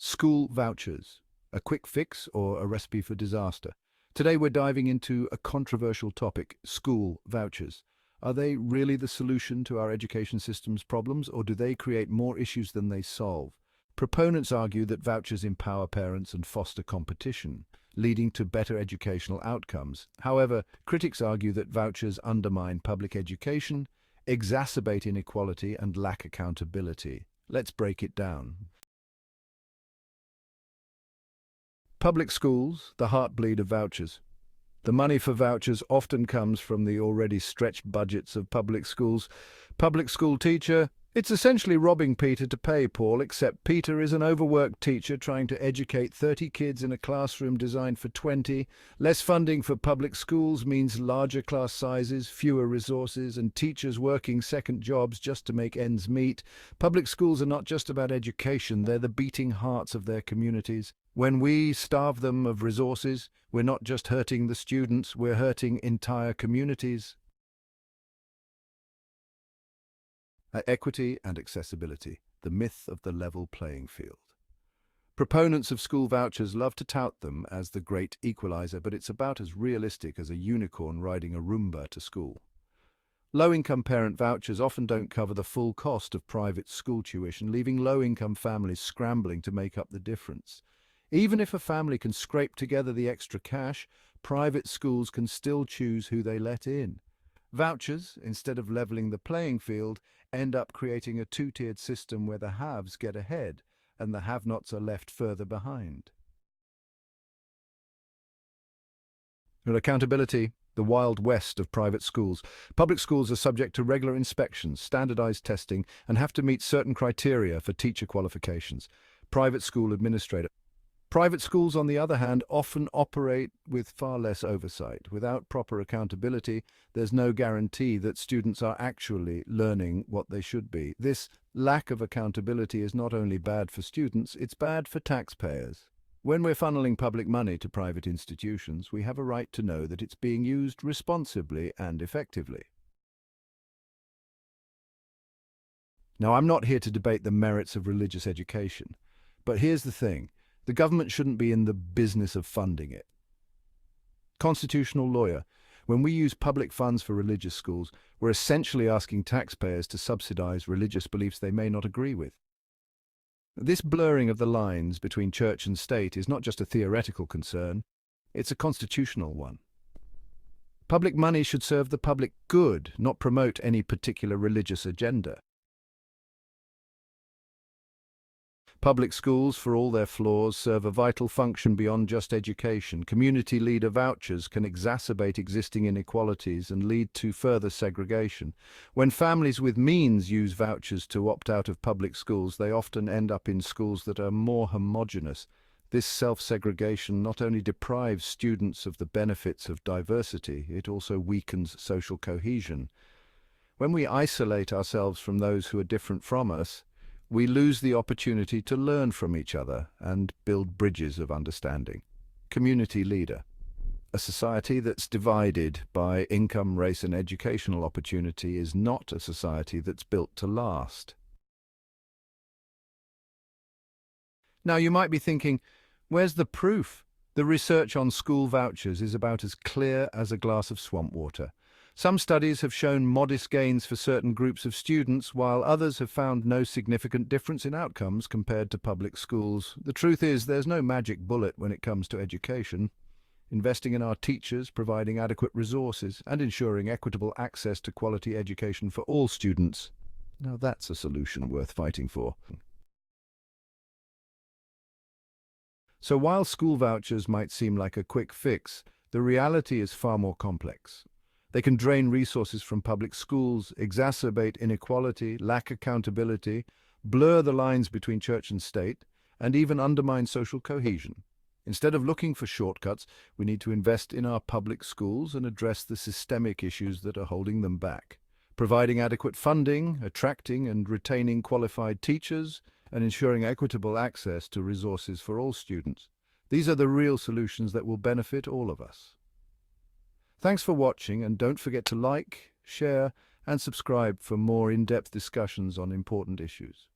School vouchers, a quick fix or a recipe for disaster. Today we're diving into a controversial topic, school vouchers. Are they really the solution to our education system's problems, or do they create more issues than they solve? Proponents argue that vouchers empower parents and foster competition, leading to better educational outcomes. However, critics argue that vouchers undermine public education, exacerbate inequality, and lack accountability. Let's break it down. Public schools, the heartbleed of vouchers. The money for vouchers often comes from the already stretched budgets of public schools. Public school teacher, it's essentially robbing Peter to pay Paul, except Peter is an overworked teacher trying to educate 30 kids in a classroom designed for 20. Less funding for public schools means larger class sizes, fewer resources, and teachers working second jobs just to make ends meet. Public schools are not just about education, they're the beating hearts of their communities. When we starve them of resources, we're not just hurting the students, we're hurting entire communities. Equity and accessibility, the myth of the level playing field. Proponents of school vouchers love to tout them as the great equalizer, but it's about as realistic as a unicorn riding a Roomba to school. Low-income parent vouchers often don't cover the full cost of private school tuition, leaving low-income families scrambling to make up the difference. Even if a family can scrape together the extra cash, private schools can still choose who they let in. Vouchers, instead of leveling the playing field, end up creating a two-tiered system where the haves get ahead and the have-nots are left further behind. Accountability, the wild west of private schools. Public schools are subject to regular inspections, standardized testing, and have to meet certain criteria for teacher qualifications. Private schools, on the other hand, often operate with far less oversight. Without proper accountability, there's no guarantee that students are actually learning what they should be. This lack of accountability is not only bad for students, it's bad for taxpayers. When we're funneling public money to private institutions, we have a right to know that it's being used responsibly and effectively. Now, I'm not here to debate the merits of religious education, but here's the thing. The government shouldn't be in the business of funding it. Constitutional lawyer, when we use public funds for religious schools, we're essentially asking taxpayers to subsidize religious beliefs they may not agree with. This blurring of the lines between church and state is not just a theoretical concern, it's a constitutional one. Public money should serve the public good, not promote any particular religious agenda. Public schools, for all their flaws, serve a vital function beyond just education. Community leader vouchers can exacerbate existing inequalities and lead to further segregation. When families with means use vouchers to opt out of public schools, they often end up in schools that are more homogeneous. This self-segregation not only deprives students of the benefits of diversity, it also weakens social cohesion. When we isolate ourselves from those who are different from us, we lose the opportunity to learn from each other and build bridges of understanding. Community leader. A society that's divided by income, race, and educational opportunity is not a society that's built to last. Now, you might be thinking, where's the proof? The research on school vouchers is about as clear as a glass of swamp water. Some studies have shown modest gains for certain groups of students, while others have found no significant difference in outcomes compared to public schools. The truth is, there's no magic bullet when it comes to education. Investing in our teachers, providing adequate resources, and ensuring equitable access to quality education for all students. Now that's a solution worth fighting for. So while school vouchers might seem like a quick fix, the reality is far more complex. They can drain resources from public schools, exacerbate inequality, lack accountability, blur the lines between church and state, and even undermine social cohesion. Instead of looking for shortcuts, we need to invest in our public schools and address the systemic issues that are holding them back. Providing adequate funding, attracting and retaining qualified teachers, and ensuring equitable access to resources for all students. These are the real solutions that will benefit all of us. Thanks for watching, and don't forget to like, share, and subscribe for more in-depth discussions on important issues.